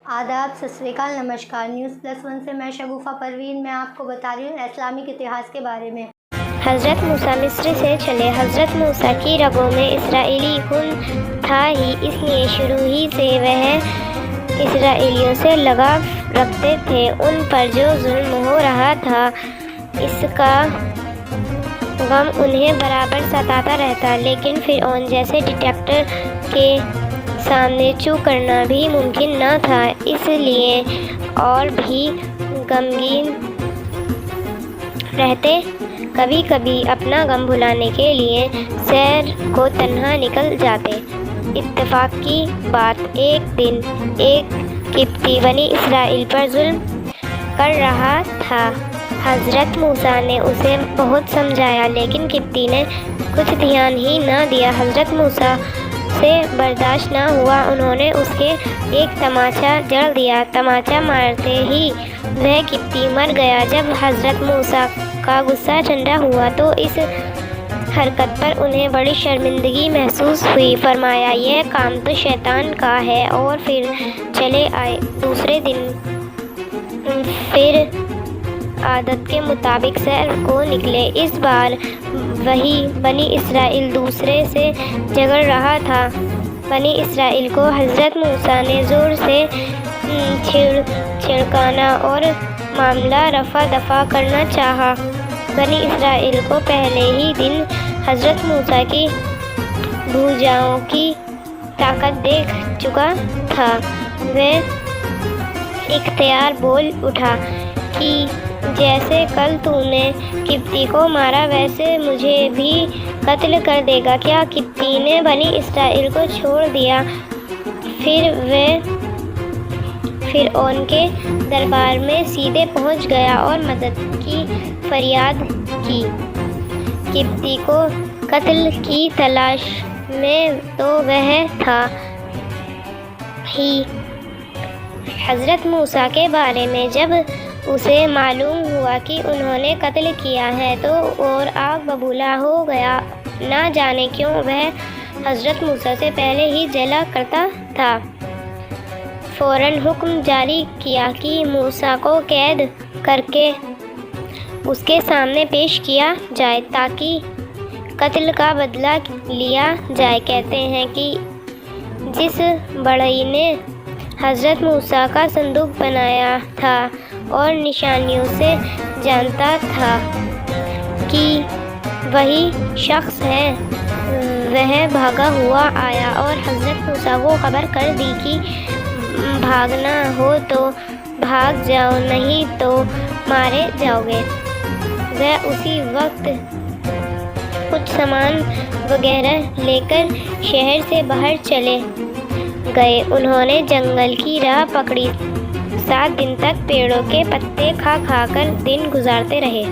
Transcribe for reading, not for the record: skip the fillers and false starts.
आदाब, सत श्री अकाल, नमस्कार। न्यूज़ प्लस वन से मैं शगुफा परवीन। मैं आपको बता रही हूँ इस्लामिक इतिहास के बारे में। हज़रत मूसा मिस्र से चले। हज़रत मूसा की रगों में इसराइली खून था ही, इसलिए शुरू ही से वह इसराइलियों से लगाव रखते थे। उन पर जो जुल्म हो रहा था इसका गम उन्हें बराबर सताता रहता, लेकिन फिरौन जैसे डिक्टेटर के सामने चूक करना भी मुमकिन न था, इसलिए और भी गमगीन रहते। कभी कभी अपना गम भुलाने के लिए सैर को तन्हा निकल जाते। इत्तेफाक की बात, एक दिन एक किप्ती बनी इसराइल पर जुल्म कर रहा था। हज़रत मूसा ने उसे बहुत समझाया, लेकिन किप्ती ने कुछ ध्यान ही न दिया। हज़रत मूसा से बर्दाश्त न हुआ, उन्होंने उसके एक तमाचा जड़ दिया। तमाचा मारते ही वह किप्ती मर गया। जब हज़रत मूसा का गुस्सा ठंडा हुआ तो इस हरकत पर उन्हें बड़ी शर्मिंदगी महसूस हुई। फरमाया, यह काम तो शैतान का है, और फिर चले आए। दूसरे दिन फिर आदत के मुताबिक सैर को निकले। इस बार वही बनी इसराइल दूसरे से झगड़ रहा था। बनी इसराइल को हज़रत मूसा ने ज़ोर से छिड़काना और मामला रफा दफा करना चाहा। बनी इसराइल को पहले ही दिन हज़रत मूसा की भुजाओं की ताकत देख चुका था। वह इख्तियार बोल उठा कि जैसे कल तूने किप्ती को मारा, वैसे मुझे भी कत्ल कर देगा क्या? किप्ती ने बनी इसराइल को छोड़ दिया। फिर वह फिरौन के दरबार में सीधे पहुंच गया और मदद की फरियाद की। किप्ती को कत्ल की तलाश में तो वह था ही। हज़रत मूसा के बारे में जब उसे मालूम हुआ कि उन्होंने कत्ल किया है तो और आग बबूला हो गया। ना जाने क्यों वह हज़रत मूसा से पहले ही जला करता था। फ़ौरन हुक्म जारी किया कि मूसा को कैद करके उसके सामने पेश किया जाए ताकि कत्ल का बदला लिया जाए। कहते हैं कि जिस बढ़ई ने हज़रत मूसा का संदूक बनाया था और निशानियों से जानता था कि वही शख्स है, वह भागा हुआ आया और हज़रत मूसा को खबर कर दी कि भागना हो तो भाग जाओ, नहीं तो मारे जाओगे। वह उसी वक्त कुछ सामान वगैरह लेकर शहर से बाहर चले गए। उन्होंने जंगल की राह पकड़ी। 7 दिन तक पेड़ों के पत्ते खा खा कर दिन गुजारते रहे।